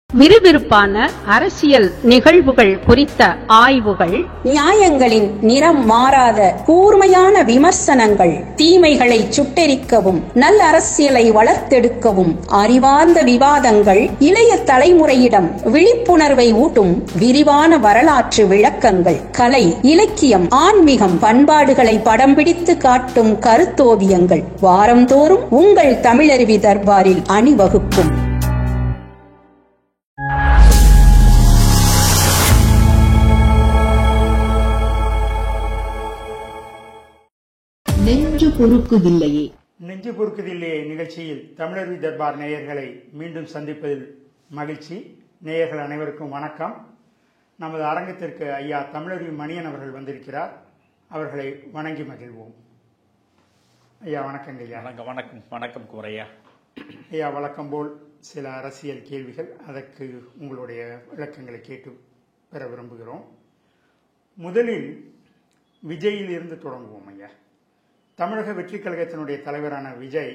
விறுவிறுப்பான அரசியல் நிகழ்வுகள் குறித்த ஆய்வுகள், நியாயங்களின் நிறம் மாறாத கூர்மையான விமர்சனங்கள், தீமைகளை சுட்டெரிக்கவும் நல்ல அரசியலை வளர்த்தெடுக்கவும் அறிவார்ந்த விவாதங்கள், இளைய தலைமுறையிடம் விழிப்புணர்வை ஊட்டும் விரிவான வரலாற்று விளக்கங்கள், கலை, இலக்கியம், ஆன்மீகம், பண்பாடுகளை படம் பிடித்து காட்டும் கருத்தோவியங்கள் வாரந்தோறும் உங்கள் தமிழருவி தர்பாரில் அணிவகுக்கும். நெஞ்சு பொறுக்குதில்லையே நிகழ்ச்சியில் தமிழருவி தர்பார் நேயர்களை மீண்டும் சந்திப்பதில் மகிழ்ச்சி. நேயர்கள் அனைவருக்கும் வணக்கம். நமது அரங்கத்திற்கு ஐயா தமிழருவி மணியன் அவர்கள் வந்திருக்கிறார். அவர்களை வணங்கி மகிழ்வோம். ஐயா வணக்கங்க. ஐயா வணக்கம் குமரையா. ஐயா வழக்கம் போல் சில அரசியல் கேள்விகள், அதற்கு உங்களுடைய விளக்கங்களை கேட்டு பெற விரும்புகிறோம். முதலில் விஜயில் இருந்து தொடங்குவோம். ஐயா, தமிழக வெற்றிக் கழகத்தினுடைய தலைவரான விஜய்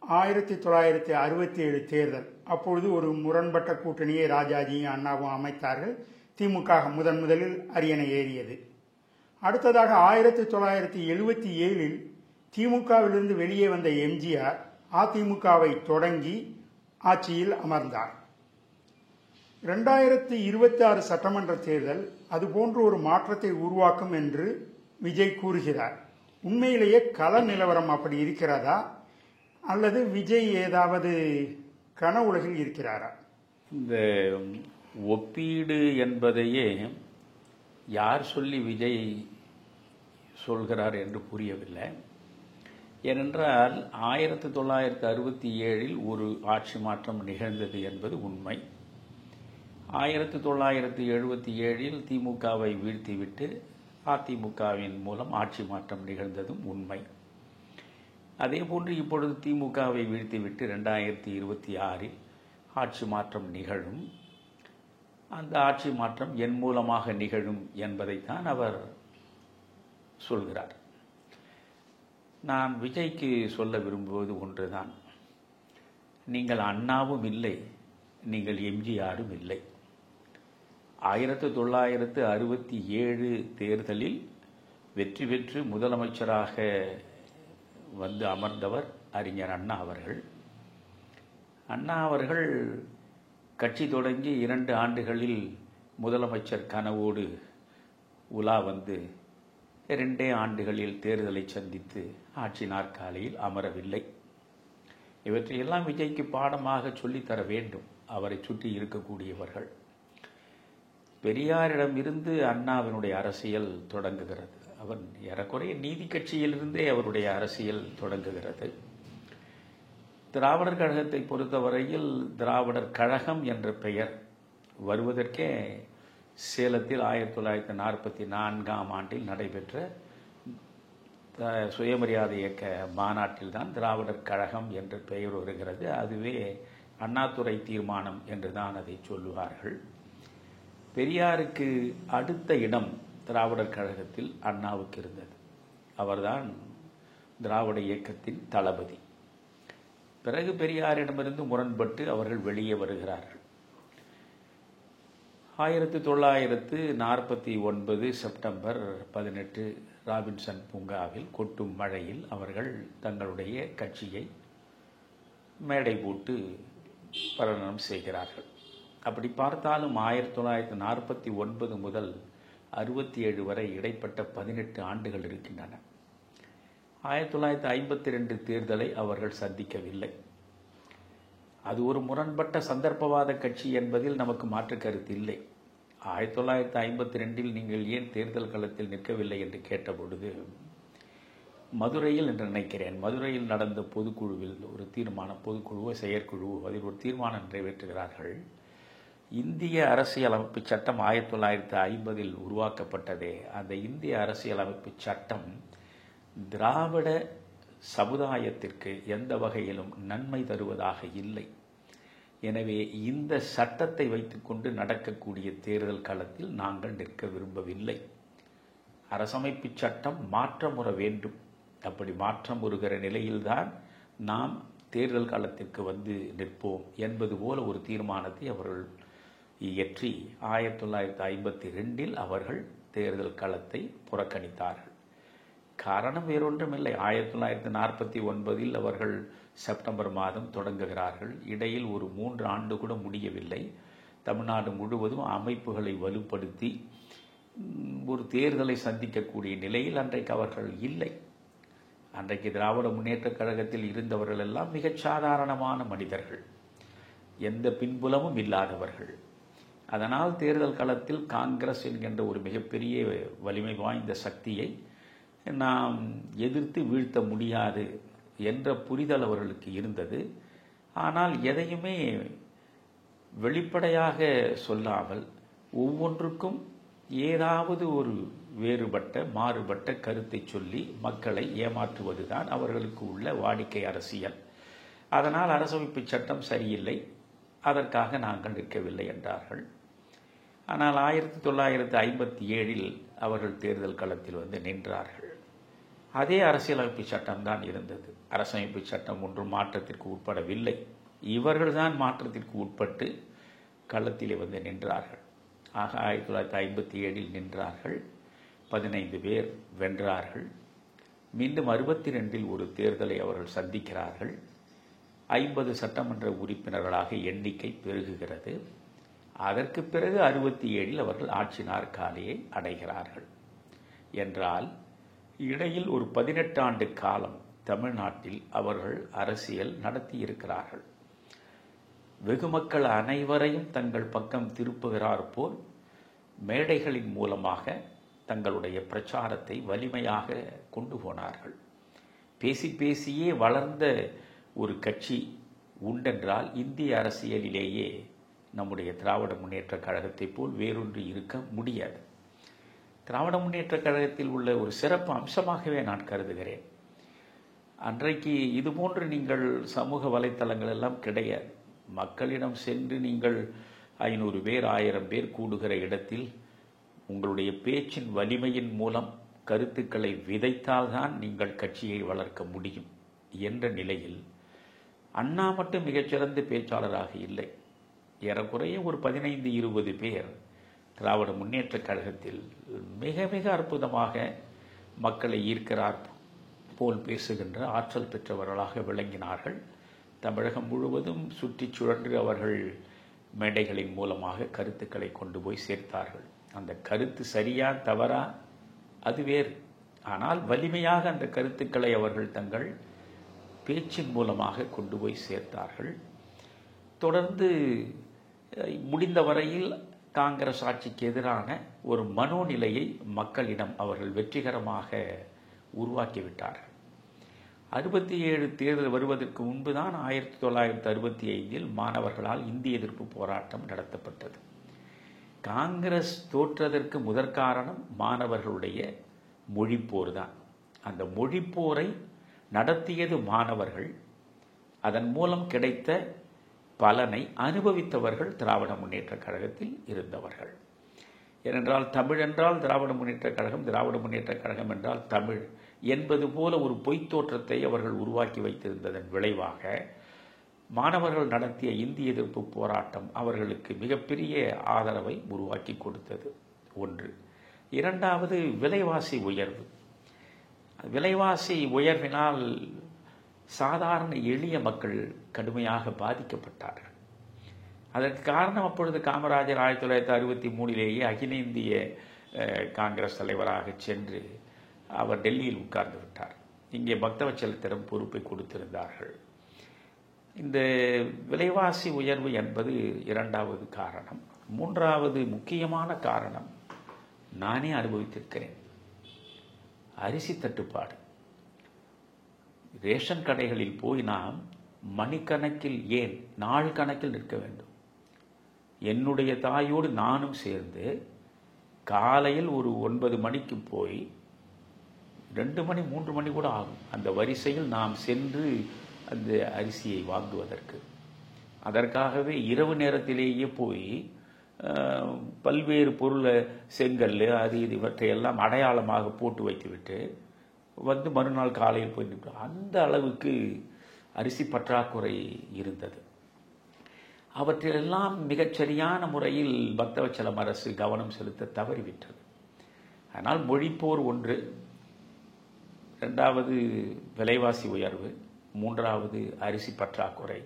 1967 தேர்தல், அப்பொழுது ஒரு முரண்பட்ட கூட்டணியை ராஜாஜியும் அண்ணாவும் அமைத்தார்கள். திமுக முதலில் அரியணை ஏறியது. அடுத்ததாக 1977 திமுகவிலிருந்து வெளியே வந்த எம்ஜிஆர் அதிமுகவை தொடங்கி ஆட்சியில் அமர்ந்தார். 2026 சட்டமன்ற தேர்தல் அதுபோன்று ஒரு மாற்றத்தை உருவாக்கும் என்று விஜய் கூறுகிறார். உண்மையிலேயே கள நிலவரம் அப்படி இருக்கிறதா, அல்லது விஜய் ஏதாவது கன உலகில் இருக்கிறாரா? இந்த ஒப்பீடு என்பதையே யார் சொல்லி விஜய் சொல்கிறார் என்று புரியவில்லை. ஏனென்றால் 1967 ஒரு ஆட்சி மாற்றம் நிகழ்ந்தது என்பது உண்மை. 1977 திமுகவை வீழ்த்திவிட்டு அதிமுகவின் மூலம் ஆட்சி மாற்றம் நிகழ்ந்ததும் உண்மை. அதேபோன்று இப்பொழுது திமுகவை வீழ்த்திவிட்டு 2026 ஆட்சி மாற்றம் நிகழும். அந்த ஆட்சி மாற்றம் என் மூலமாக நிகழும் என்பதைத்தான் அவர் சொல்கிறார். நான் விஜய்க்கு சொல்ல விரும்புவது ஒன்றுதான். நீங்கள் அண்ணாவும் இல்லை, நீங்கள் எம்ஜிஆரும் இல்லை. 1967 தேர்தலில் வெற்றி பெற்று முதலமைச்சராக வந்து அமர்ந்தவர் அறிஞர் அண்ணா அவர்கள். அண்ணா அவர்கள் கட்சி தொடங்கி 2 ஆண்டுகளில் முதலமைச்சர் கனவோடு உலா வந்து 2 ஆண்டுகளில் தேர்தலை சந்தித்து ஆட்சி நாற்காலியில் அமரவில்லை. இவற்றையெல்லாம் விஜய்க்கு பாடமாக சொல்லித்தர வேண்டும் அவரை சுற்றி இருக்கக்கூடியவர்கள். பெரியாரிடம் இருந்து அண்ணாவினுடைய அரசியல் தொடங்குகிறது. அவர் ஏறக்குறைய நீதி கட்சியிலிருந்தே அவருடைய அரசியல் தொடங்குகிறது. திராவிடர் கழகத்தை பொறுத்தவரையில் திராவிடர் கழகம் என்ற பெயர் வருவதற்கே சேலத்தில் 1944 ஆண்டில் நடைபெற்ற சுயமரியாதை இயக்க மாநாட்டில் தான் திராவிடர் கழகம் என்ற பெயர் வருகிறது. அதுவே அண்ணாதுரை தீர்மானம் என்றுதான் அதை சொல்லுவார்கள். பெரியாருக்கு அடுத்த இடம் திராவிடர் கழகத்தில் அண்ணாவுக்கு இருந்தது. அவர்தான் திராவிட இயக்கத்தின் தளபதி. பிறகு பெரியாரிடமிருந்து முரண்பட்டு அவர்கள் வெளியே வருகிறார்கள். 1949 செப்டம்பர் 18 ராபின்சன் பூங்காவில் கொட்டும் மழையில் அவர்கள் தங்களுடைய கட்சியை மேடை போட்டு பிரகடனம் செய்கிறார்கள். அப்படி பார்த்தாலும் 1949 முதல் 67 வரை இடைப்பட்ட 18 ஆண்டுகள் இருக்கின்றன. 1952 தேர்தலை அவர்கள் சந்திக்கவில்லை. அது ஒரு முரண்பட்ட சந்தர்ப்பவாத கட்சி என்பதில் நமக்கு மாற்று கருத்து இல்லை. 1952 நீங்கள் ஏன் தேர்தல் களத்தில் நிற்கவில்லை என்று கேட்டபொழுது, மதுரையில் என்று நினைக்கிறேன், மதுரையில் நடந்த பொதுக்குழுவில் ஒரு தீர்மானம், பொதுக்குழுவோ செயற்குழுவோ அதில் ஒரு தீர்மானம் நிறைவேற்றுகிறார்கள். இந்திய அரசியலமைப்பு சட்டம் 1950 உருவாக்கப்பட்டதே, அந்த இந்திய அரசியலமைப்பு சட்டம் திராவிட சமுதாயத்திற்கு எந்த வகையிலும் நன்மை தருவதாக இல்லை. எனவே இந்த சட்டத்தை வைத்துக்கொண்டு நடக்கக்கூடிய தேர்தல் களத்தில் நாங்கள் நிற்க விரும்பவில்லை. அரசமைப்பு சட்டம் மாற்றமுற வேண்டும். அப்படி மாற்றமுறுகிற நிலையில்தான் நாம் தேர்தல் காலத்திற்கு வந்து நிற்போம் என்பது போல ஒரு தீர்மானத்தை அவர்கள் இயற்றி 1952 அவர்கள் தேர்தல் களத்தை புறக்கணித்தார்கள். காரணம் வேறொன்றுமில்லை. 1949 அவர்கள் செப்டம்பர் மாதம் தொடங்குகிறார்கள். இடையில் ஒரு 3 ஆண்டு கூட முடியவில்லை. தமிழ்நாடு முழுவதும் அமைப்புகளை வலுப்படுத்தி ஒரு தேர்தலை சந்திக்கக்கூடிய நிலையில் அன்றைக்கு அவர்கள் இல்லை. அன்றைக்கு திராவிட முன்னேற்றக் கழகத்தில் இருந்தவர்கள் எல்லாம் மிகச் சாதாரணமான மனிதர்கள், எந்த பின்புலமும் இல்லாதவர்கள். அதனால் தேர்தல் களத்தில் காங்கிரஸ் என்கின்ற ஒரு மிகப்பெரிய வலிமை வாய்ந்த சக்தியை நாம் எதிர்த்து வீழ்த்த முடியாது என்ற புரிதல் அவர்களுக்கு இருந்தது. ஆனால் எதையுமே வெளிப்படையாக சொல்லாமல் ஒவ்வொன்றுக்கும் ஏதாவது ஒரு மாறுபட்ட கருத்தை சொல்லி மக்களை ஏமாற்றுவதுதான் அவர்களுக்கு உள்ள வாடிக்கை அரசியல். அதனால் அரசமைப்பு சட்டம் சரியில்லை, அதற்காக நாங்கள் நிற்கவில்லை என்றார்கள். ஆனால் 1957 அவர்கள் தேர்தல் களத்தில் வந்து நின்றார்கள். அதே அரசியலமைப்பு சட்டம்தான் இருந்தது. அரசமைப்பு சட்டம் ஒன்றும் மாற்றத்திற்கு உட்படவில்லை. இவர்கள்தான் மாற்றத்திற்கு உட்பட்டு களத்திலே வந்து நின்றார்கள். ஆக 1957 நின்றார்கள். 15 பேர் வென்றார்கள். மீண்டும் 62 ஒரு தேர்தலை அவர்கள் சந்திக்கிறார்கள். 50 சட்டமன்ற உறுப்பினர்களாக எண்ணிக்கை பெருகுகிறது. அதற்கு பிறகு 67 அவர்கள் ஆட்சி நாற்காலியை அடைகிறார்கள். என்றால் இடையில் ஒரு 18 ஆண்டு காலம் தமிழ்நாட்டில் அவர்கள் அரசியல் நடத்தியிருக்கிறார்கள். வெகுமக்கள் அனைவரையும் தங்கள் பக்கம் திருப்புகிறார் போல் மேடைகளின் மூலமாக தங்களுடைய பிரச்சாரத்தை வலிமையாக கொண்டு போனார்கள். பேசியே வளர்ந்த ஒரு கட்சி உண்டென்றால் இந்திய அரசியலிலேயே நம்முடைய திராவிட முன்னேற்றக் கழகத்தை போல் வேறொன்று இருக்க முடியாது. திராவிட முன்னேற்றக் கழகத்தில் உள்ள ஒரு சிறப்பு அம்சமாகவே நான் கருதுகிறேன். அன்றைக்கு இதுபோன்று நீங்கள் சமூக வலைத்தளங்கள் எல்லாம் கிடையாது. மக்களிடம் சென்று நீங்கள் 500 பேர் 1000 பேர் கூடுகிற இடத்தில் உங்களுடைய பேச்சின் வலிமையின் மூலம் கருத்துக்களை விதைத்தால்தான் நீங்கள் கட்சியை வளர்க்க முடியும் என்ற நிலையில் அண்ணா மட்டும் மிகச்சிறந்த பேச்சாளராக இல்லை. ஏறக்குறைய ஒரு 15-20 பேர் திராவிட முன்னேற்றக் கழகத்தில் மிக மிக அற்புதமாக மக்களை ஈர்க்கிறார் போல் பேசுகின்ற ஆற்றல் பெற்றவர்களாக விளங்கினார்கள். தமிழகம் முழுவதும் சுற்றி சுழன்று அவர்கள் மேடைகளின் மூலமாக கருத்துக்களை கொண்டு போய் சேர்த்தார்கள். அந்த கருத்து சரியா தவறா அது வேறு. ஆனால் வலிமையாக அந்த கருத்துக்களை அவர்கள் தங்கள் பேச்சின் மூலமாக கொண்டு போய் சேர்த்தார்கள். தொடர்ந்து முடிந்த வரையில் காங்கிரஸ் ஆட்சிக்கு எதிரான ஒரு மனோநிலையை மக்களிடம் அவர்கள் வெற்றிகரமாக உருவாக்கிவிட்டார்கள். 67 தேர்தல் வருவதற்கு முன்புதான் 1965 மாணவர்களால் இந்திய எதிர்ப்பு போராட்டம் நடத்தப்பட்டது. காங்கிரஸ் தோற்றதற்கு முதற்காரணம் மாணவர்களுடைய மொழிப்போர் தான். அந்த மொழிப்போரை நடத்தியது மாணவர்கள். அதன் மூலம் கிடைத்த பலனை அனுபவித்தவர்கள் திராவிட முன்னேற்றக் கழகத்தில் இருந்தவர்கள். ஏனென்றால் தமிழ் என்றால் திராவிட முன்னேற்றக் கழகம், திராவிட முன்னேற்றக் கழகம் என்றால் தமிழ் என்பது போல ஒரு பொய்த் தோற்றத்தை அவர்கள் உருவாக்கி வைத்திருந்ததன் விளைவாக மாணவர்கள் நடத்திய இந்திய எதிர்ப்பு போராட்டம் அவர்களுக்கு மிகப்பெரிய ஆதரவை உருவாக்கி கொடுத்தது. ஒன்று. இரண்டாவது, விலைவாசி உயர்வு. விலைவாசி உயர்வினால் சாதாரண எளிய மக்கள் கடுமையாக பாதிக்கப்பட்டார்கள். அதற்கு காரணம் அப்பொழுது காமராஜர் 1963 அகில இந்திய காங்கிரஸ் தலைவராக சென்று அவர் டெல்லியில் உட்கார்ந்து விட்டார். இங்கே பக்தவச்சலத்திடம் பொறுப்பை கொடுத்திருந்தார்கள். இந்த விலைவாசி உயர்வு என்பது இரண்டாவது காரணம். மூன்றாவது முக்கியமான காரணம் நானே அனுபவித்திருக்கிறேன். அரிசி தட்டுப்பாடு. ரேஷன் கடைகளில் போய் நாம் மணிக்கணக்கில், ஏன் நாள் கணக்கில் நிற்க வேண்டும். என்னுடைய தாயோடு நானும் சேர்ந்து காலையில் ஒரு 9 மணிக்கு போய் 2 மணி 3 மணி கூட ஆகும் அந்த வரிசையில் நாம் சென்று அந்த அரிசியை வாங்குவதற்கு. அதற்காகவே இரவு நேரத்திலேயே போய் பல்வேறு பொருளை, செங்கல், அது இது இவற்றையெல்லாம் அடையாளமாக போட்டு வைத்துவிட்டு வந்து மறுநாள் காலையில் போய் நிற்போம். அந்த அளவுக்கு அரிசி பற்றாக்குறை இருந்தது. அவற்றிலெல்லாம் மிகச்சரியான முறையில் பக்தவச்சலம் அரசு கவனம் செலுத்த தவறிவிட்டது. அதனால் மொழிப்போர் ஒன்று, 2வது விலைவாசி உயர்வு, 3வது அரிசி பற்றாக்குறை,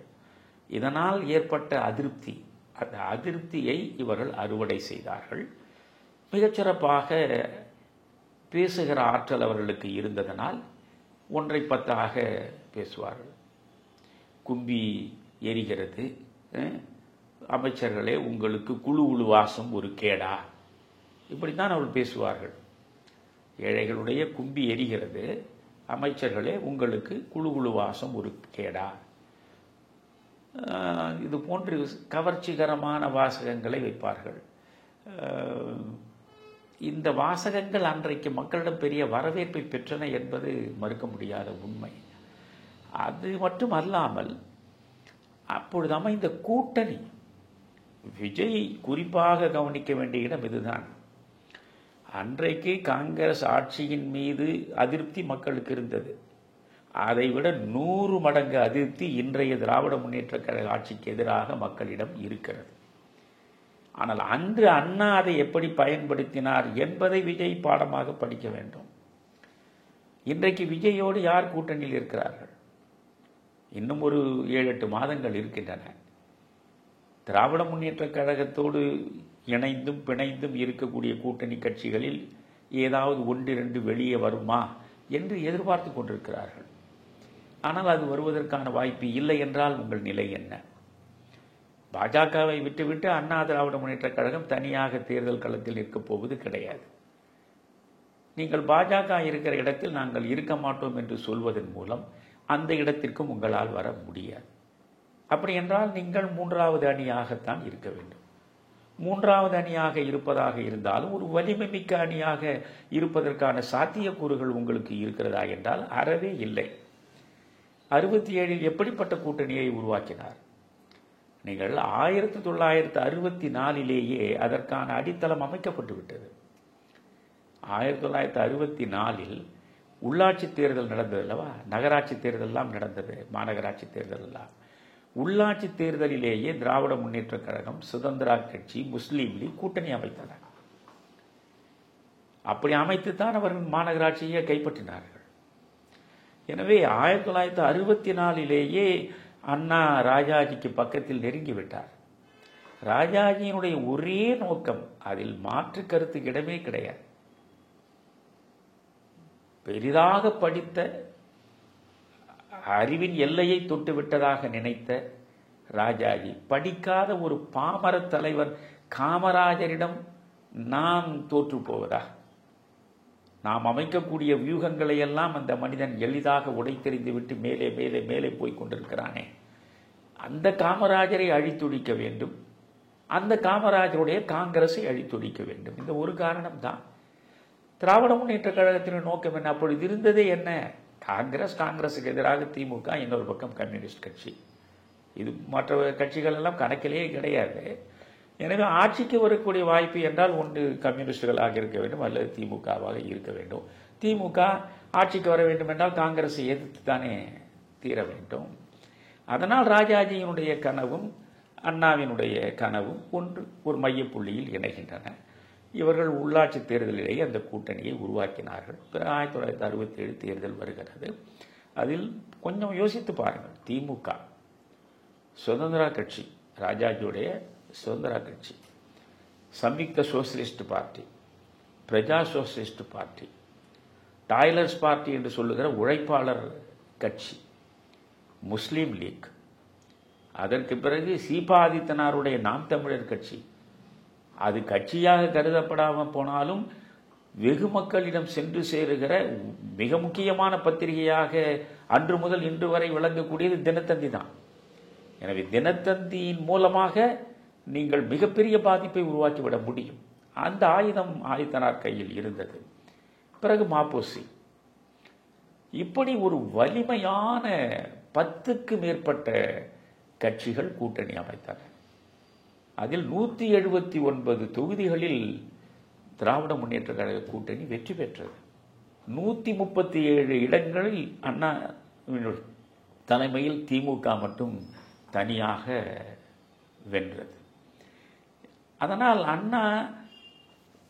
இதனால் ஏற்பட்ட அதிருப்தி, அந்த அதிருப்தியை இவர்கள் அறுவடை செய்தார்கள். மிகச்சிறப்பாக பேசுகிற ஆற்றல் அவர்களுக்கு இருந்ததனால் 1 10ஆக பேசுவார்கள். கும்பி எரிகிறது, அமைச்சர்களே உங்களுக்கு குழு வாசம் ஒரு கேடா, இப்படித்தான் அவர்கள் பேசுவார்கள். ஏழைகளுடைய கும்பி எரிகிறது, அமைச்சர்களே உங்களுக்கு குழு வாசம் ஒரு கேடா. இது போன்று கவர்ச்சிகரமான வாசகங்களை வைப்பார்கள். இந்த வாசகங்கள் அன்றைக்கு மக்களிடம் பெரிய வரவேற்பை பெற்றன என்பது மறுக்க முடியாத உண்மை. அது மட்டும் அல்லாமல் அப்பொழுது அமைந்த கூட்டணி, விஜய் குறிப்பாக கவனிக்க வேண்டிய இடம் இதுதான். அன்றைக்கு காங்கிரஸ் ஆட்சியின் மீது அதிருப்தி மக்களுக்கு இருந்தது. அதைவிட 100 மடங்கு அதிருப்தி இன்றைய திராவிட முன்னேற்ற கழக ஆட்சிக்கு எதிராக மக்களிடம் இருக்கிறது. ஆனால் அன்று அண்ணா அதை எப்படி பயன்படுத்தினார் என்பதை விஜய் பாடமாக படிக்க வேண்டும். இன்றைக்கு விஜயோடு யார் கூட்டணியில் இருக்கிறார்கள்? இன்னும் ஒரு 7-8 மாதங்கள் இருக்கின்றன. திராவிட முன்னேற்ற கழகத்தோடு இணைந்தும் பிணைந்தும் இருக்கக்கூடிய கூட்டணி கட்சிகளில் ஏதாவது 1-2 வெளியே வருமா என்று எதிர்பார்த்து கொண்டிருக்கிறார்கள். ஆனால் அது வருவதற்கான வாய்ப்பு இல்லை என்றால் உங்கள் நிலை என்ன? பாஜகவை விட்டுவிட்டு அண்ணா திராவிட முன்னேற்ற கழகம் தனியாக தேர்தல் களத்தில் இருக்கப் போவது கிடையாது. நீங்கள் பாஜக இருக்கிற இடத்தில் நாங்கள் இருக்க மாட்டோம் என்று சொல்வதன் மூலம் அந்த இடத்திற்கும் உங்களால் வர முடியாது. அப்படி என்றால் நீங்கள் 3வது அணியாகத்தான் இருக்க வேண்டும். 3வது அணியாக இருப்பதாக இருந்தாலும் ஒரு வலிமை மிக்க அணியாக இருப்பதற்கான சாத்தியக்கூறுகள் உங்களுக்கு இருக்கிறதா என்றால் அறவே இல்லை. 67இல் எப்படிப்பட்ட கூட்டணியை உருவாக்கினார்? நீங்கள் 1964லேயே அதற்கான அடித்தளம் அமைக்கப்பட்டு விட்டது. 1964இல் உள்ளாட்சி தேர்தல் நடந்தது அல்லவா? நகராட்சி தேர்தல் எல்லாம் நடந்தது, மாநகராட்சி தேர்தல் எல்லாம். உள்ளாட்சி தேர்தலிலேயே திராவிட முன்னேற்ற கழகம், சுதந்திரா கட்சி, முஸ்லீம் லீக் கூட்டணி அமைத்தனர். அப்படி அமைத்துத்தான் அவர்கள் மாநகராட்சியை கைப்பற்றினார்கள். எனவே 1964லேயே அண்ணா ராஜாஜிக்கு பக்கத்தில் நெருங்கிவிட்டார். ராஜாஜியினுடைய ஒரே நோக்கம், அதில் மாற்று கருத்துக்கு இடமே கிடையாது. பெரிதாக படித்த, அறிவின் எல்லையை தொட்டுவிட்டதாக நினைத்த ராஜாஜி படிக்காத ஒரு பாமர தலைவர் காமராஜரிடம் நாம் தோற்று போவதா? நாம் அமைக்கக்கூடிய வியூகங்களை எல்லாம் அந்த மனிதன் எளிதாக உடைத்தெறிந்துவிட்டு மேலே மேலே மேலே போய் கொண்டிருக்கிறானே, அந்த காமராஜரை அழித்தொழிக்க வேண்டும். அந்த காமராஜருடைய காங்கிரஸை அழித்தொழிக்க வேண்டும். இந்த ஒரு காரணம்தான். திராவிட முன்னேற்ற கழகத்தின் நோக்கம் என்ன? அப்பொழுது இருந்ததே என்ன? காங்கிரஸுக்கு எதிராக திமுக, இன்னொரு பக்கம் கம்யூனிஸ்ட் கட்சி. இது மற்ற கட்சிகள் எல்லாம் கணக்கிலேயே கிடையாது. எனவே ஆட்சிக்கு வரக்கூடிய வாய்ப்பு என்றால் ஒன்று கம்யூனிஸ்டுகளாக இருக்க வேண்டும் அல்லது திமுகவாக இருக்க வேண்டும். திமுக ஆட்சிக்கு வர வேண்டும் என்றால் காங்கிரஸை எதிர்த்து தானே தீர வேண்டும். அதனால் ராஜாஜியினுடைய கனவும் அண்ணாவினுடைய கனவும் ஒரு மையப்புள்ளியில் இணைகின்றன. இவர்கள் உள்ளாட்சி தேர்தலிலேயே அந்த கூட்டணியை உருவாக்கினார்கள். 1967 தேர்தல் வருகிறது. அதில் கொஞ்சம் யோசித்து பாருங்கள். திமுக, சுதந்திரா கட்சி, ராஜாஜியுடைய சுதந்திரா கட்சி, சம்யுக்த சோசியலிஸ்ட் பார்ட்டி, பிரஜா சோசியலிஸ்ட் பார்ட்டி, டாய்லர்ஸ் பார்ட்டி என்று சொல்லுகிற உழைப்பாளர் கட்சி, முஸ்லீம் லீக், அதற்கு பிறகு சீபா ஆதித்தனாருடைய நாம் தமிழர் கட்சி. அது கட்சியாக கருதப்படாமல் போனாலும் வெகு மக்களிடம் சென்று சேருகிற மிக முக்கியமான பத்திரிகையாக அன்று முதல் இன்று வரை விளங்கக்கூடியது தினத்தந்தி தான். எனவே தினத்தந்தியின் மூலமாக நீங்கள் மிகப்பெரிய பாதிப்பை உருவாக்கிவிட முடியும். அந்த ஆயுதம் ஆதித்தனார் கையில் இருந்தது. பிறகு மாப்போசி. இப்படி ஒரு வலிமையான 10க்கு மேற்பட்ட கட்சிகள் கூட்டணி அமைத்தன. அதில் 179 தொகுதிகளில் திராவிட முன்னேற்ற கழக கூட்டணி வெற்றி பெற்றது. 137 இடங்களில் அண்ணா தலைமையில் திமுக மட்டும் தனியாக வென்றது. அதனால் அண்ணா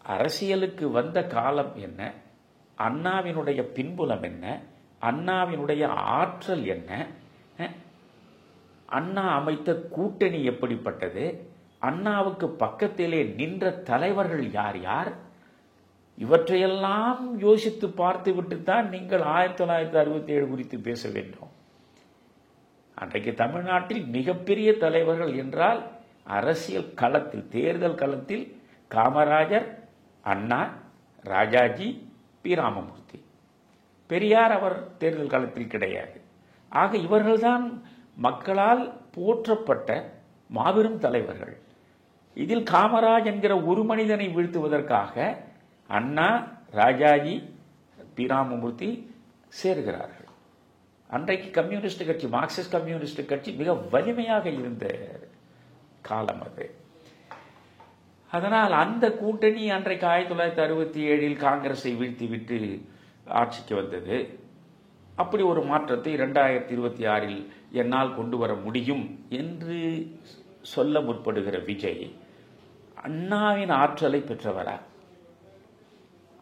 அரசியலுக்கு வந்த காலம் என்ன, அண்ணாவினுடைய பின்புலம் என்ன, அண்ணாவினுடைய ஆற்றல் என்ன, அண்ணா அமைத்த கூட்டணி எப்படிப்பட்டது, அண்ணாவுக்கு பக்கத்திலே நின்ற தலைவர்கள் யார் யார், இவற்றையெல்லாம் யோசித்து பார்த்துவிட்டு தான் நீங்கள் 1967 குறித்து பேச வேண்டும். அன்றைக்கு தமிழ்நாட்டில் மிகப்பெரிய தலைவர்கள் என்றால் அரசியல் களத்தில், தேர்தல் களத்தில் காமராஜர், அண்ணா, ராஜாஜி, பி. ராமமூர்த்தி. பெரியார் அவர் தேர்தல் களத்தில் கிடையாது. ஆக இவர்கள்தான் மக்களால் போற்றப்பட்ட மாபெரும் தலைவர்கள். இதில் காமராஜ் என்கிற ஒரு மனிதனை வீழ்த்துவதற்காக அண்ணா, ராஜாஜி, பி. ராமமூர்த்தி சேர்கிறார்கள். அன்றைக்கு கம்யூனிஸ்ட் கட்சி, மார்க்சிஸ்ட் கம்யூனிஸ்ட் கட்சி மிக வலிமையாக இருந்த காலம் அது. அதனால் அந்த கூட்டணி அன்றைக்கு 1967 காங்கிரஸை வீழ்த்திவிட்டு ஆட்சிக்கு வந்தது. அப்படி ஒரு மாற்றத்தை 2026 என்னால் கொண்டு வர முடியும் என்று சொல்ல முற்படுகிற விஜய் அண்ணாவின் ஆற்றலை பெற்றவரா,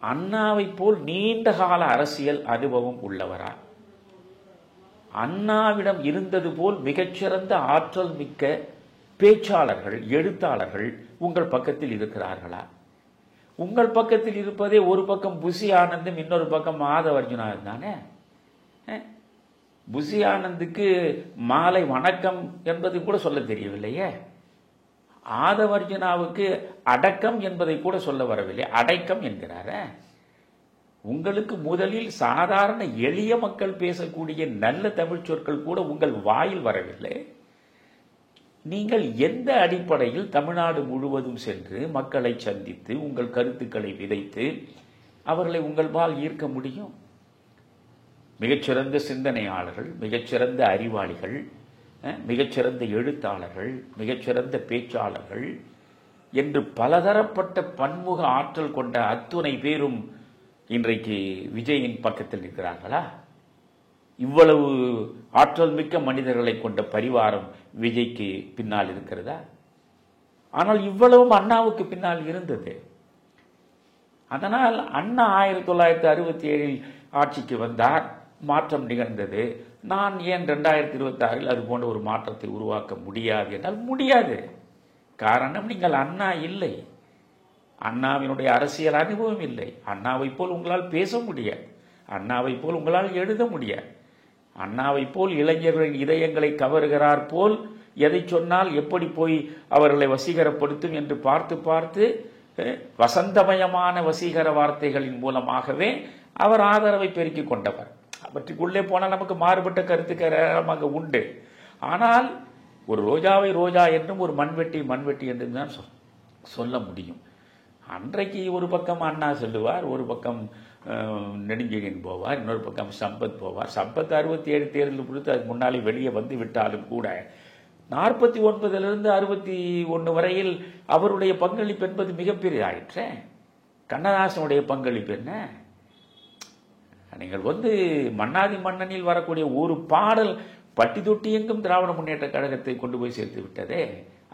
அண்ணாவை போல் நீண்ட கால அரசியல் அனுபவம் உள்ளவரா, அண்ணாவிடம் இருந்தது போல் மிகச்சிறந்த ஆற்றல் மிக்க பேச்சாளர்கள், எழுத்தாளர்கள் உங்கள் பக்கத்தில் இருக்கிறார்களா? உங்கள் பக்கத்தில் இருப்பதே ஒரு பக்கம் புசி ஆனந்தும் இன்னொரு பக்கம் மாதவர்ஜுனா தானே. புசி ஆனந்துக்கு மாலை வணக்கம் என்பதை கூட சொல்ல தெரியவில்லையே. ஆதவர்ஜுனாவுக்கு அடக்கம் என்பதை கூட சொல்ல வரவில்லை, அடைக்கம் என்கிறார. உங்களுக்கு முதலில் சாதாரண எளிய மக்கள் பேசக்கூடிய நல்ல தமிழ் சொற்கள் கூட உங்கள் வாயில் வரவில்லை. நீங்கள் எந்த அடிப்படையில் தமிழ்நாடு முழுவதும் சென்று மக்களை சந்தித்து உங்கள் கருத்துக்களை விதைத்து அவர்களை உங்கள் பால் ஈர்க்க முடியும்? மிகச்சிறந்த சிந்தனையாளர்கள், மிகச்சிறந்த அறிவாளிகள், மிகச்சிறந்த எழுத்தாளர்கள், மிகச்சிறந்த பேச்சாளர்கள் என்று பலதரப்பட்ட பன்முக ஆற்றல் கொண்ட அத்துணை பேரும் இன்றைக்கு விஜயின் பக்கத்தில் இருக்கிறார்களா? இவ்வளவு ஆற்றல் மிக்க மனிதர்களை கொண்ட பரிவாரம் விஜய்க்கு பின்னால் இருக்கிறதா? ஆனால் இவ்வளவும் அண்ணாவுக்கு பின்னால் இருந்தது. அதனால் அண்ணா 1967 ஆட்சிக்கு வந்தார், மாற்றம் நிகழ்ந்தது. நான் ஏன் 2026 அது போன்ற ஒரு மாற்றத்தை உருவாக்க முடியாது என்றால் முடியாது. காரணம், நீங்கள் அண்ணா இல்லை, அண்ணாவினுடைய அரசியல் அனுபவம் இல்லை, அண்ணாவை போல் உங்களால் பேச முடியாது, அண்ணாவை போல் உங்களால் எழுத முடியாது, அண்ணாவை போல் இளைஞர்களின் இதயங்களை கவருகிறார் போல் எதை சொன்னால் எப்படி போய் அவர்களை வசீகரப்படுத்தும் என்று பார்த்து பார்த்து வசந்தமயமான வசீகர வார்த்தைகளின் மூலமாகவே அவர் ஆதரவை பெருக்கிக் கொண்டவர். அவற்றுக்குள்ளே போனால் நமக்கு மாறுபட்ட கருத்துக்கள் உண்டு. ஆனால் ஒரு ரோஜாவை ரோஜா என்றும் ஒரு மண்வெட்டி மண்வெட்டி என்றும் தான் சொல்ல முடியும். அன்றைக்கு ஒரு பக்கம் அண்ணா சொல்லுவார், ஒரு பக்கம் நெடுஞ்செழியன் போவார், இன்னொரு பக்கம் சம்பத் போவார். சம்பத் 67 தேர்தல் கொடுத்து அதுக்கு முன்னாலே வெளியே வந்து விட்டாலும் கூட 49 61 வரையில் அவருடைய பங்களிப்பு என்பது மிகப்பெரிய ஆயிற்று. கண்ணதாசனுடைய பங்களிப்பு என்ன? நீங்கள் மன்னாதி மன்னனில் வரக்கூடிய ஒரு பாடல் பட்டி தொட்டி எங்கும் திராவிட முன்னேற்ற கழகத்தை கொண்டு போய் சேர்த்து விட்டதே.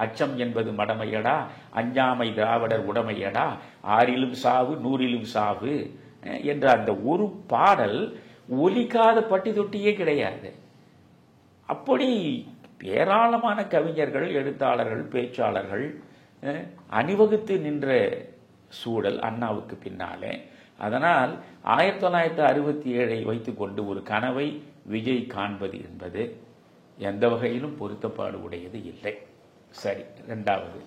அச்சம் என்பது மடமையடா, அஞ்சாமை திராவிடர் உடமையடா, ஆறிலும் சாவு நூறிலும் சாவு என்ற அந்த ஒரு பாடல் ஒலிக்காத பட்டி தொட்டியே கிடையாது. அப்படி ஏராளமான கவிஞர்கள், எழுத்தாளர்கள், பேச்சாளர்கள் அணிவகுத்து நின்ற சூழல் அண்ணாவுக்கு பின்னாலே. அதனால் 1967 வைத்துக்கொண்டு ஒரு கனவை விஜய் காண்பது என்பது எந்த வகையிலும் பொருத்தப்பாடு உடையது இல்லை. சரி, இரண்டாவது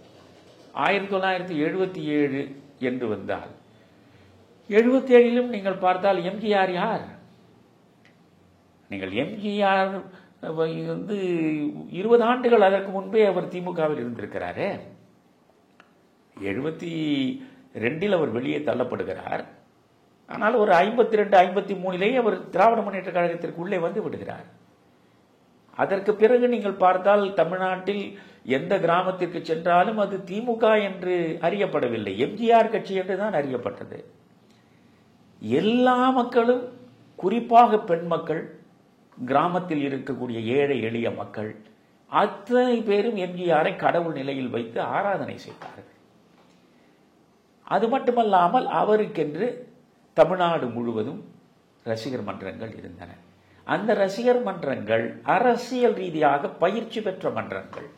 1977 என்று வந்தால் 77 நீங்கள் பார்த்தால் எம்ஜிஆர் யார்? நீங்கள் எம்ஜிஆர் 20 ஆண்டுகள் அதற்கு முன்பே அவர் திமுகவில் இருந்திருக்கிறாரே. 72 அவர் வெளியே தள்ளப்படுகிறார். ஆனால் ஒரு 52 53 அவர் திராவிட முன்னேற்ற கழகத்திற்கு உள்ளே வந்து விடுகிறார். அதற்கு பிறகு நீங்கள் பார்த்தால் தமிழ்நாட்டில் எந்த கிராமத்திற்கு சென்றாலும் அது திமுக என்று அறியப்படவில்லை, எம்ஜிஆர் கட்சி என்று தான் அறியப்பட்டது. எல்லா மக்களும், குறிப்பாக பெண் மக்கள், கிராமத்தில் இருக்கக்கூடிய ஏழை எளிய மக்கள் அத்தனை பேரும் எம்ஜிஆரை கடவுள் நிலையில் வைத்து ஆராதனை செய்தார்கள். அது மட்டுமல்லாமல் அவருக்கென்று தமிழ்நாடு முழுவதும் ரசிகர் மன்றங்கள் இருந்தன. அந்த ரசிகர் மன்றங்கள் அரசியல் ரீதியாக பயிற்சி பெற்ற மன்றங்கள்.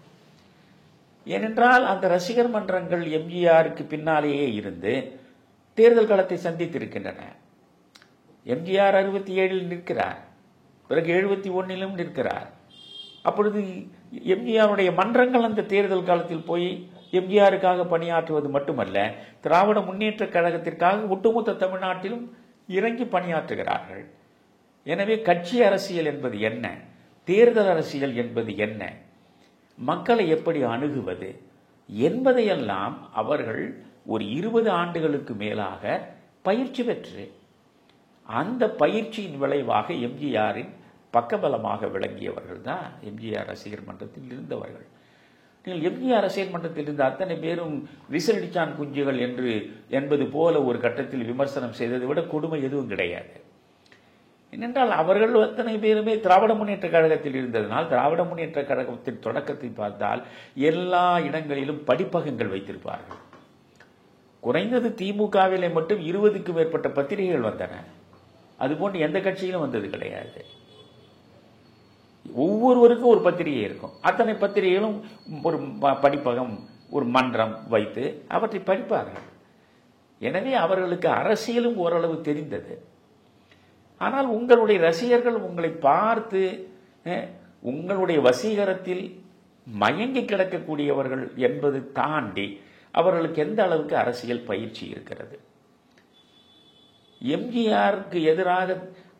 ஏனென்றால் அந்த ரசிகர் மன்றங்கள் எம்ஜிஆருக்கு பின்னாலேயே இருந்து தேர்தல் களத்தை சந்தித்திருக்கின்றன. எம்ஜிஆர் 67 நிற்கிறார், பிறகு 71 நிற்கிறார். அப்பொழுது எம்ஜிஆருடைய மன்றங்கள் அந்த தேர்தல் காலத்தில் போய் எம்ஜிஆருக்காக பணியாற்றுவது மட்டுமல்ல, திராவிட முன்னேற்ற கழகத்திற்காக ஒட்டுமொத்த தமிழ்நாட்டிலும் இறங்கி பணியாற்றுகிறார்கள். எனவே கட்சி அரசியல் என்பது என்ன, தேர்தல் அரசியல் என்பது என்ன, மக்களை எப்படி அணுகுவது என்பதையெல்லாம் அவர்கள் ஒரு 20 ஆண்டுகளுக்கு மேலாக பயிற்சி பெற்று அந்த பயிற்சியின் விளைவாக எம்ஜிஆரின் பக்கபலமாக விளங்கியவர்கள் தான் எம்ஜிஆர் ரசிகர் மன்றத்தில் இருந்தவர்கள். நீங்கள் எம்ஜிஆர் ரசிகர் மன்றத்தில் இருந்த அத்தனை பேரும் விசிலடிச்சான் குஞ்சுகள் என்பது போல ஒரு கட்டத்தில் விமர்சனம் செய்ததை விட கொடுமை எதுவும் கிடையாது. ஏனென்றால் அவர்கள் அத்தனை பேருமே திராவிட முன்னேற்ற கழகத்தில் இருந்ததனால், திராவிட முன்னேற்ற கழகத்தின் தொடக்கத்தை பார்த்தால் எல்லா இடங்களிலும் படிப்பகங்கள் வைத்திருப்பார்கள். குறைந்தது திமுகவிலே மட்டும் 20க்கும் மேற்பட்ட பத்திரிகைகள் வந்தன. அதுபோன்று எந்த கட்சியிலும் வந்தது கிடையாது. ஒவ்வொருவருக்கும் ஒரு பத்திரிகை இருக்கும். அத்தனை பத்திரிகைகளும் ஒரு படிப்பகம், ஒரு மன்றம் வைத்து அவற்றை படிப்பார்கள். எனவே அவர்களுக்கு அரசியலும் ஓரளவு தெரிந்தது. ஆனால் உங்களுடைய ரசிகர்கள் உங்களை பார்த்து உங்களுடைய வசீகரத்தில் மயங்கி கிடக்கக்கூடியவர்கள் என்பது தாண்டி அவர்களுக்கு எந்த அளவுக்கு அரசியல் பயிற்சி இருக்கிறது. எம்ஜிஆருக்கு எதிராக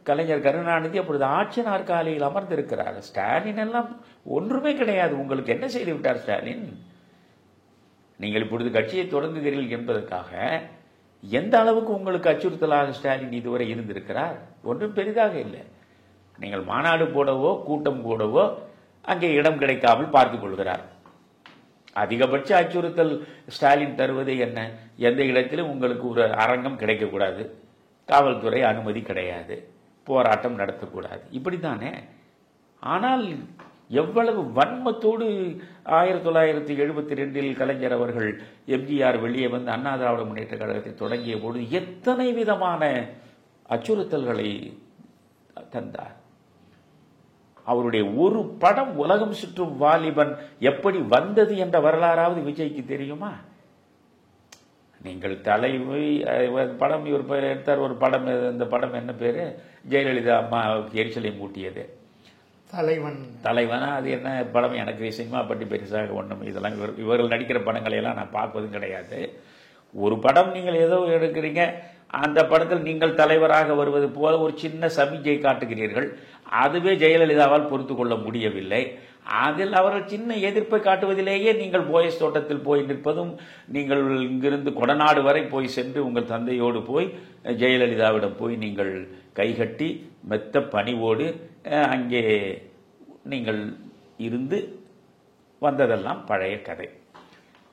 கலைஞர் கருணாநிதி அப்பொழுது ஆட்சி நாற்காலியில் அமர்ந்திருக்கிறார். ஸ்டாலின் எல்லாம் ஒன்றுமே கிடையாது. உங்களுக்கு என்ன செய்து விட்டார் ஸ்டாலின்? நீங்கள் இப்பொழுது கட்சியை தொடங்குகிறீர்கள் என்பதற்காக எந்த அளவுக்கு உங்களுக்கு அச்சுறுத்தலாக ஸ்டாலின் இதுவரை இருந்திருக்கிறார்? ஒன்றும் பெரிதாக இல்லை. நீங்கள் மாநாடு போடவோ கூட்டம் போடவோ அங்கே இடம் கிடைக்காமல் பார்த்துக் கொள்கிறார். அதிகபட்ச அச்சுறுத்தல் ஸ்டாலின் தருவது என்ன? எந்த இடத்திலும் உங்களுக்கு ஒரு அரங்கம் கிடைக்கக்கூடாது, காவல்துறை அனுமதி கிடையாது, போராட்டம் நடத்தக்கூடாது, இப்படித்தானே. ஆனால் எவ்வளவு வன்மத்தோடு 1972 கலைஞர் அவர்கள் எம்ஜிஆர் வெளியே வந்து அண்ணா திராவிட முன்னேற்ற கழகத்தை தொடங்கிய போது எத்தனை விதமான அச்சுறுத்தல்களை தந்தார். அவருடைய ஒரு படம் உலகம் சுற்றும் வாலிபன் எப்படி வந்தது என்ற வரலாறாவது விஜய்க்கு தெரியுமா? நீங்கள் தலைவி படம் இவர் எடுத்தார் ஒரு படம். இந்த படம் என்ன பேரு? ஜெயலலிதா அம்மா எரிச்சலை மூட்டியது தலைவனா? அது என்ன படம்? எனக்கு சினிமா பற்றி பெருசாக ஒன்றும் இதெல்லாம் இவர்கள் நடிக்கிற படங்களை எல்லாம் நான் பார்ப்பதும் கிடையாது. ஒரு படம் நீங்கள் ஏதோ எடுக்கிறீங்க, அந்த படத்தில் நீங்கள் தலைவராக வருவது போல ஒரு சின்ன சமிஞ்சை காட்டுகிறீர்கள். அதுவே ஜெயலலிதாவால் பொறுத்து கொள்ள முடியவில்லை. அதில் அவர்கள் சின்ன எதிர்ப்பை காட்டுவதிலேயே நீங்கள் போயஸ் தோட்டத்தில் போய் நிற்பதும், நீங்கள் இங்கிருந்து கொடநாடு வரை போய் சென்று உங்கள் தந்தையோடு போய் ஜெயலலிதாவிடம் போய் நீங்கள் கைகட்டி மெத்த பணிவோடு அங்கே நீங்கள் இருந்து வந்ததெல்லாம் பழைய கதை.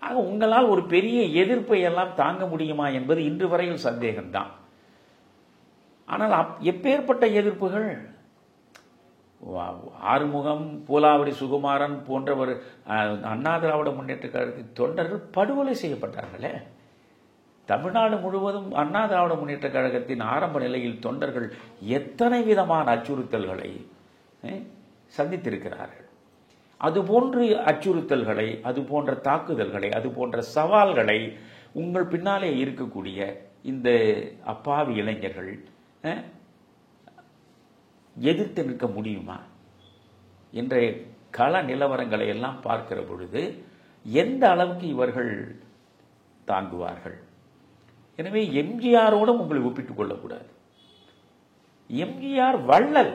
ஆக உங்களால் ஒரு பெரிய எதிர்ப்பை எல்லாம் தாங்க முடியுமா என்பது இன்று வரையில் சந்தேகம்தான். ஆனால் எப்பேற்பட்ட எதிர்ப்புகள்! ஆறுமுகம், பூலாவடி சுகுமாரன் போன்றவர் அண்ணா திராவிட முன்னேற்ற கழகத்தின் தொண்டர்கள் படுகொலை செய்யப்பட்டார்களே. தமிழ்நாடு முழுவதும் அண்ணா திராவிட முன்னேற்ற கழகத்தின் ஆரம்ப நிலையில் தொண்டர்கள் எத்தனை விதமான அச்சுறுத்தல்களை சந்தித்திருக்கிறார்கள். அதுபோன்று அச்சுறுத்தல்களை, அது போன்ற தாக்குதல்களை, அது போன்ற சவால்களை உங்கள் பின்னாலே இருக்கக்கூடிய இந்த அப்பாவி இளைஞர்கள் எதிர்த்து நிற்க முடியுமா? இன்றைய கள நிலவரங்களை எல்லாம் பார்க்கிற பொழுது எந்த அளவுக்கு இவர்கள் தாங்குவார்கள்? எனவே எம்ஜிஆரோடும் உங்களை ஒப்பிட்டுக் கொள்ளக்கூடாது. எம்ஜிஆர் வள்ளல்.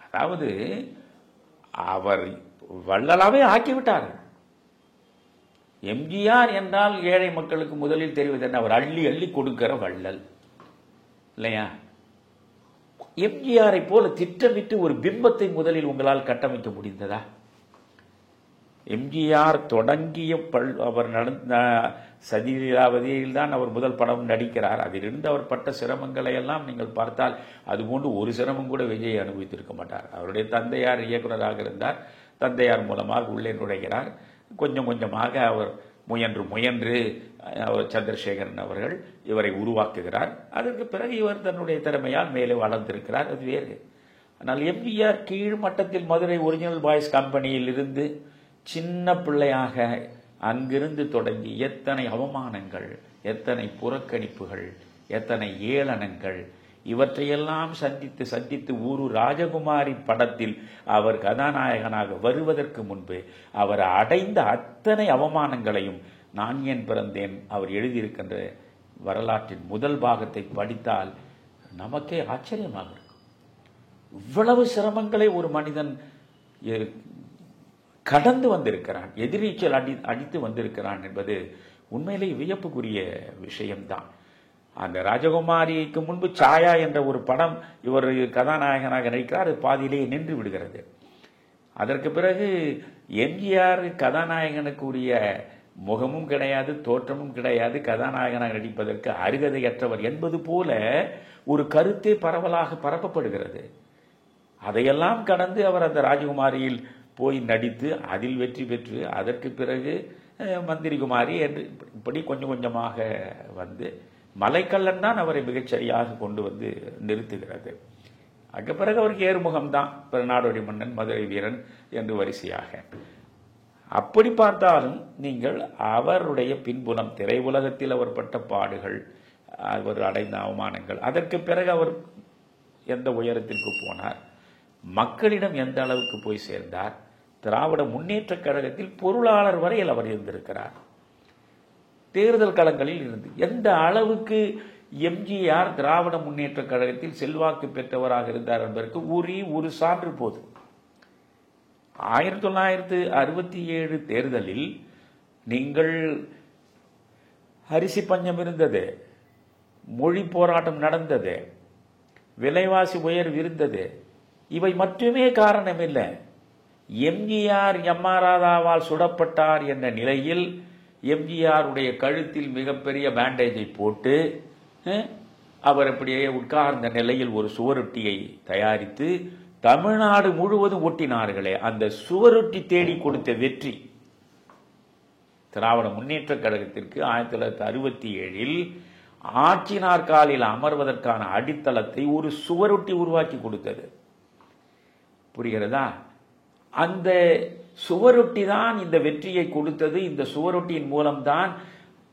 அதாவது அவர் வள்ளலாவே ஆக்கிவிட்டார்கள். எம்ஜிஆர் என்றால் ஏழை மக்களுக்கு முதலில் தெரிவது என்ன? அவர் அள்ளி அள்ளி கொடுக்கிற வள்ளல் இல்லையா? எம்ஜிஆரை போல திட்டமிட்டு ஒரு பிம்பத்தை முதலில் உங்களால் கட்டமைக்க முடிந்ததா? எம்ஜிஆர் தொடங்கிய அவர் நடந்த சதிலீலாவதியில் தான் அவர் முதல் படம் நடிக்கிறார். அதிலிருந்து அவர் பட்ட சிரமங்களை எல்லாம் நீங்கள் பார்த்தால் அதுபோன்று ஒரு சிரமம் கூட விஜய் அனுபவித்திருக்க மாட்டார். அவருடைய தந்தையார் இயக்குநராக இருந்தார். தந்தையார் மூலமாக உள்ளே நுழைகிறார். கொஞ்சம் கொஞ்சமாக அவர் முயன்று அவர் சந்திரசேகரன் அவர்கள் இவரை உருவாக்குகிறார். அதற்கு பிறகு இவர் தன்னுடைய திறமையால் மேலே வளர்ந்திருக்கிறார். அது வேறு. ஆனால் எம்ஜிஆர் கீழ்மட்டத்தில் மதுரை ஒரிஜினல் பாய்ஸ் கம்பெனியில் இருந்து சின்ன பிள்ளையாக அங்கிருந்து தொடங்கி எத்தனை அவமானங்கள், எத்தனை புறக்கணிப்புகள், எத்தனை ஏளனங்கள், இவற்றையெல்லாம் சந்தித்து ஊரு ராஜகுமாரி படத்தில் அவர் கதாநாயகனாக வருவதற்கு முன்பு அவர் அடைந்த அத்தனை அவமானங்களையும் நான் ஏன் பிறந்தேன் அவர் எழுதியிருக்கின்ற வரலாற்றின் முதல் பாகத்தை படித்தால் நமக்கே ஆச்சரியமாக இருக்கும். இவ்வளவு சிரமங்களை ஒரு மனிதன் கடந்து வந்திருக்கிறான், எதிர்நீச்சல் அடித்து வந்திருக்கிறான் என்பது உண்மையிலே வியப்புக்குரிய விஷயம்தான். அந்த ராஜகுமாரிக்கு முன்பு சாயா என்ற ஒரு படம் இவர் கதாநாயகனாக நடிக்கிறார். அது பாதியிலேயே நின்று விடுகிறது. அதற்கு பிறகு எம்ஜிஆர் கதாநாயகனுக்குரிய முகமும் கிடையாது, தோற்றமும் கிடையாது, கதாநாயகனாக நடிப்பதற்கு அருகதையற்றவர் என்பது போல ஒரு கருத்தே பரவலாக பரப்பப்படுகிறது. அதையெல்லாம் கடந்து அவர் அந்த ராஜகுமாரியில் போய் நடித்து அதில் வெற்றி பெற்று அதற்கு பிறகு மந்திரி குமாரி என்று இப்படி கொஞ்சம் கொஞ்சமாக வந்து மலைக்கல்லன் தான் அவரை மிகச்சரியாக கொண்டு வந்து நிறுத்துகிறது. அதுக்கு பிறகு அவருக்கு ஏறுமுகம்தான் நாடோடி மன்னன், மதுரை வீரன் என்று வரிசையாக. அப்படி பார்த்தாலும் நீங்கள் அவருடைய பின்புலம், திரையுலகத்தில் அவர் பட்ட பாடுகள், அவர் அடைந்த அவமானங்கள், அதற்கு பிறகு அவர் எந்த உயரத்திற்கு போனார், மக்களிடம் எந்த அளவுக்கு போய் சேர்ந்தார், திராவிட முன்னேற்ற கழகத்தில் பொருளாளர் வரையில் அவர் இருந்திருக்கிறார். தேர்தல் களங்களில் இருந்து எந்த அளவுக்கு எம்ஜிஆர் திராவிட முன்னேற்ற கழகத்தில் செல்வாக்கு பெற்றவராக இருந்தார் என்பதற்கு ஒரு சான்று போதும். 1967 தேர்தலில் நீங்கள் அரிசி பஞ்சம் இருந்தது, மொழி போராட்டம் நடந்தது, விலைவாசி உயர்வு இருந்தது. இவை மட்டுமே காரணம் இல்லை. எம்ஜிஆர் ராதாவால் சுடப்பட்டார் என்ற நிலையில் எம்ஜிஆருடைய கழுத்தில் மிகப்பெரிய பேண்டேஜை போட்டு அவர் அப்படியே உட்கார்ந்த நிலையில் ஒரு சுவரொட்டியை தயாரித்து தமிழ்நாடு முழுவதும் ஒட்டினார்களே, அந்த சுவரொட்டி தேடி கொடுத்த வெற்றி திராவிட முன்னேற்ற கழகத்திற்கு 1967 ஆட்சி நாற்காலில் அமர்வதற்கான அடித்தளத்தை ஒரு சுவரொட்டி உருவாக்கி கொடுத்தது. புரிகிறதா? அந்த சுவரொட்டி தான் இந்த வெற்றியை கொடுத்தது. இந்த சுவரொட்டியின் மூலம்தான்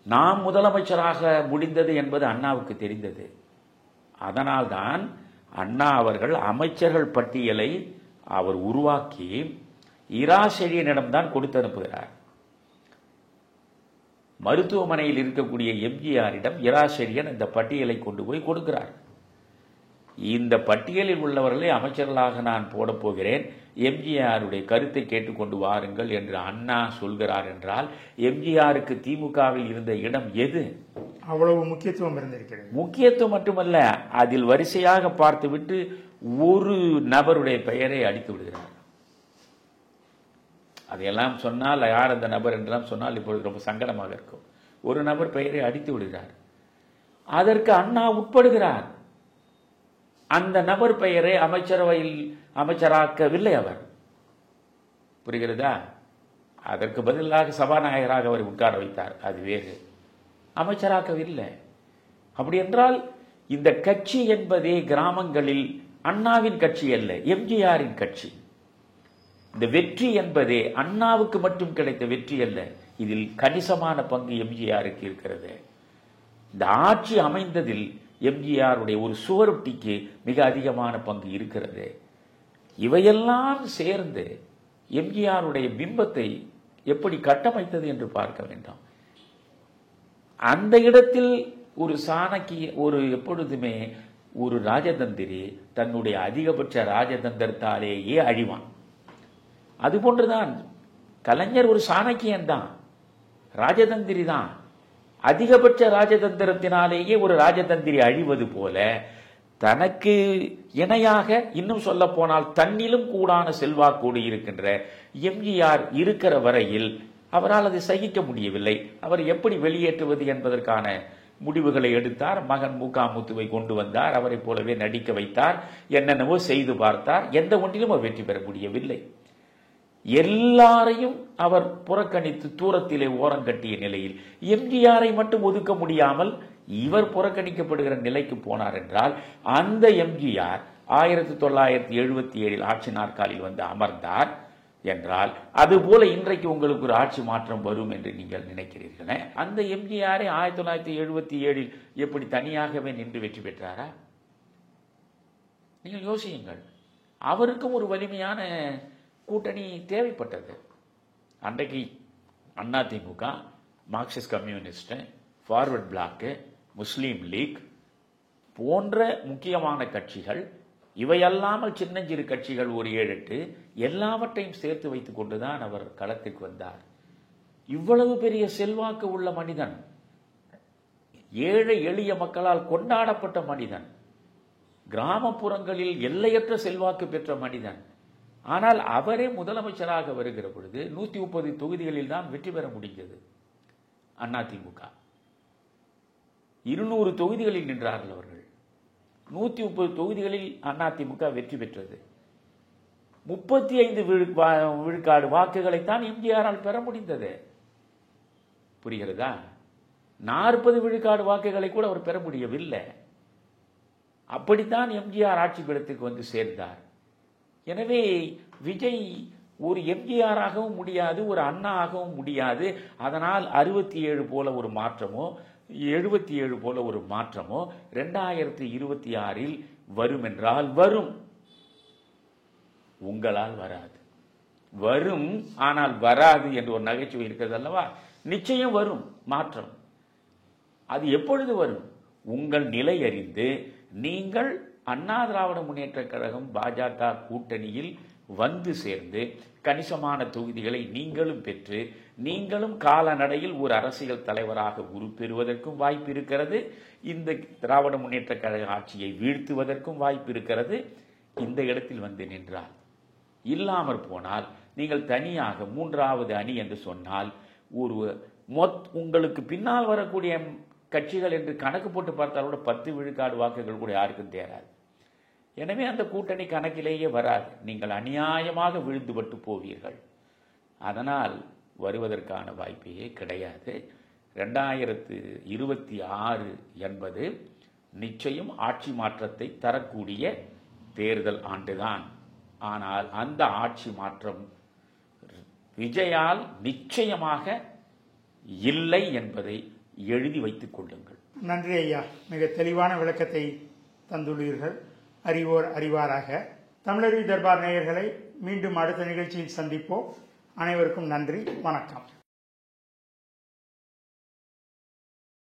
நாம் முதலமைச்சராக முடிந்தது என்பது அண்ணாவுக்கு தெரிந்தது. அதனால்தான் அண்ணா அவர்கள் அமைச்சர்கள் பட்டியலை அவர் உருவாக்கி இரா செழியனிடம்தான் கொடுத்து அனுப்புகிறார். மருத்துவமனையில் இருக்கக்கூடிய எம்ஜிஆரிடம் இரா செழியன் இந்த பட்டியலை கொண்டு போய் கொடுக்கிறார். இந்த பட்டியலில் உள்ளவர்களை அமைச்சர்களாக நான் போடப் போகிறேன், எம்ஜிஆருடைய கருத்தை கேட்டுக்கொண்டு வாருங்கள் என்று அண்ணா சொல்கிறார் என்றால் எம்ஜிஆருக்கு திமுகவில் இருந்த இடம் எது? அவ்வளவு முக்கியத்துவம் இருந்திருக்கிறது. முக்கியத்துவம் மட்டுமல்ல, அதில் வரிசையாக பார்த்துவிட்டு ஒரு நபருடைய பெயரை அடித்து விடுகிறார். அதையெல்லாம் சொன்னால் யார் அந்த நபர் என்றெல்லாம் சொன்னால் இப்பொழுது ரொம்ப சங்கடமாக இருக்கும். ஒரு நபர் பெயரை அடித்து விடுகிறார். அதற்கு அண்ணா உட்படுகிறார். அந்த நபர் பெயரை அமைச்சரவையில் அமைச்சராக்கவில்லை அவர். புரிகிறதா? அதற்கு பதிலாக சபாநாயகராக அவர் உட்கார வைத்தார். அது வேறு. அமைச்சராக்கவில்லை. அப்படி என்றால் இந்த கட்சி என்பதே கிராமங்களில் அண்ணாவின் கட்சி அல்ல, எம்ஜிஆரின் கட்சி. இந்த வெற்றி என்பதே அண்ணாவுக்கு மட்டும் கிடைத்த வெற்றி அல்ல, இதில் கணிசமான பங்கு எம்ஜிஆருக்கு இருக்கிறது. இந்த ஆட்சி அமைந்ததில் எம்ஜிஆருடைய ஒரு சுவரொட்டிக்கு மிக அதிகமான பங்கு இருக்கிறது. இவையெல்லாம் சேர்ந்து எம்ஜிஆருடைய பிம்பத்தை எப்படி கட்டமைத்தது என்று பார்க்க வேண்டும். அந்த இடத்தில் ஒரு எப்பொழுதுமே ஒரு ராஜதந்திரி தன்னுடைய அதிகபட்ச ராஜதந்திரத்தாலேயே அழிவான். அதுபோன்றுதான் கலைஞர் ஒரு சாணக்கியன் தான், ராஜதந்திரி தான். அதிகபட்ச ராஜதந்திரத்தினாலேயே ஒரு ராஜதந்திரி அழிவது போல தனக்கு இணையாக, இன்னும் சொல்ல போனால் தன்னிலும் கூடான செல்வாக்கோடு இருக்கின்ற எம்ஜிஆர் இருக்கிற வரையில் அவரால் அதை சகிக்க முடியவில்லை. அவர் எப்படி வெளியேற்றுவது என்பதற்கான முடிவுகளை எடுத்தார். மகன் முத்துவை கொண்டு வந்தார், அவரை போலவே நடிக்க வைத்தார், என்னென்னவோ செய்து பார்த்தார். எந்த ஒன்றிலும் அவர் வெற்றி பெற முடியவில்லை. எல்லாரையும் அவர் புறக்கணித்து தூரத்திலே ஓரங்கட்டிய நிலையில் எம்ஜிஆரை மட்டும் ஒதுக்க முடியாமல் இவர் புறக்கணிக்கப்படுகிற நிலைக்கு போனார் என்றால், அந்த எம்ஜிஆர் 1977 ஆட்சி நாற்காலில் வந்து அமர்ந்தார் என்றால், அதுபோல இன்றைக்கு உங்களுக்கு ஒரு ஆட்சி மாற்றம் வரும் என்று நீங்கள் நினைக்கிறீர்களே? அந்த எம்ஜிஆரை 1977 எப்படி தனியாகவே நின்று வெற்றி பெற்றாரா? நீங்கள் யோசியுங்கள். அவருக்கும் ஒரு வலிமையான கூட்டணி தேவைப்பட்டது. அன்றைக்கு அதிமுக, Marxist Communist, Forward Bloc, Muslim League போன்ற முக்கியமான கட்சிகள், இவையல்லாமல் சின்னஞ்சிறு கட்சிகள் ஒரு 7-8 எல்லாவற்றையும் சேர்த்து வைத்துக் கொண்டுதான் அவர் களத்திற்கு வந்தார். இவ்வளவு பெரிய செல்வாக்கு உள்ள மனிதன், ஏழை எளிய மக்களால் கொண்டாடப்பட்ட மனிதன், கிராமப்புறங்களில் எல்லையற்ற செல்வாக்கு பெற்ற மனிதன். ஆனால் அவரே முதலமைச்சராக வருகிற பொழுது 130 தொகுதிகளில் தான் வெற்றி பெற முடிந்தது. அதிமுக 200 தொகுதிகளில் நின்றார்கள் அவர்கள். 130 தொகுதிகளில் அதிமுக வெற்றி பெற்றது. 35 விழுக்காடு வாக்குகளைத்தான் எம்ஜிஆரால் பெற முடிந்தது. புரிகிறதா? 40 விழுக்காடு வாக்குகளை கூட அவர் பெற முடியவில்லை. அப்படித்தான் எம்ஜிஆர் ஆட்சி பீடத்துக்கு வந்து சேர்ந்தார். எனவே விஜய் ஒரு எம்ஜிஆராகவும் முடியாது, ஒரு அண்ணா ஆகவும் முடியாது. அதனால் 67 போல ஒரு மாற்றமோ 77 போல ஒரு மாற்றமோ 2026 வரும் என்றால் வரும். உங்களால் வராது. வரும், ஆனால் வராது என்று ஒரு நகைச்சுவை இருக்கிறது அல்லவா? நிச்சயம் வரும் மாற்றம். அது எப்பொழுது வரும்? உங்கள் நிலை அறிந்து நீங்கள் அண்ணா திராவிட முன்னேற்ற கழகம் பாஜக கூட்டணியில் வந்து சேர்ந்து கணிசமான தொகுதிகளை நீங்களும் பெற்று நீங்களும் காலநடையில் ஒரு அரசியல் தலைவராக உருப்பெறுவதற்கும் வாய்ப்பு இருக்கிறது. இந்த திராவிட முன்னேற்ற கழக ஆட்சியை வீழ்த்துவதற்கும் வாய்ப்பு இருக்கிறது. இந்த இடத்தில் வந்து நின்றால், இல்லாமற் போனால் நீங்கள் தனியாக 3வது அணி என்று சொன்னால் ஒரு உங்களுக்கு பின்னால் வரக்கூடிய கட்சிகள் என்று கணக்கு போட்டு பார்த்தால் கூட 10 விழுக்காடு வாக்குகள் கூட யாருக்கும் தேராது. எனவே அந்த கூட்டணி கணக்கிலேயே வராது. நீங்கள் அநியாயமாக விழுந்துபட்டு போவீர்கள். அதனால் வருவதற்கான வாய்ப்பே கிடையாது. 2026 என்பது நிச்சயம் ஆட்சி மாற்றத்தை தரக்கூடிய தேர்தல் ஆண்டுதான். ஆனால் அந்த ஆட்சி மாற்றம் விஜயால் நிச்சயமாக இல்லை என்பதை எழுதி வைத்துக் கொள்ளுங்கள். நன்றி ஐயா, மிக தெளிவான விளக்கத்தை தந்துள்ளீர்கள். அறிவோர் அறிவாராக. தமிழருவி தர்பார் நேயர்களை மீண்டும் அடுத்த நிகழ்ச்சியில் சந்திப்போம். அனைவருக்கும் நன்றி, வணக்கம்.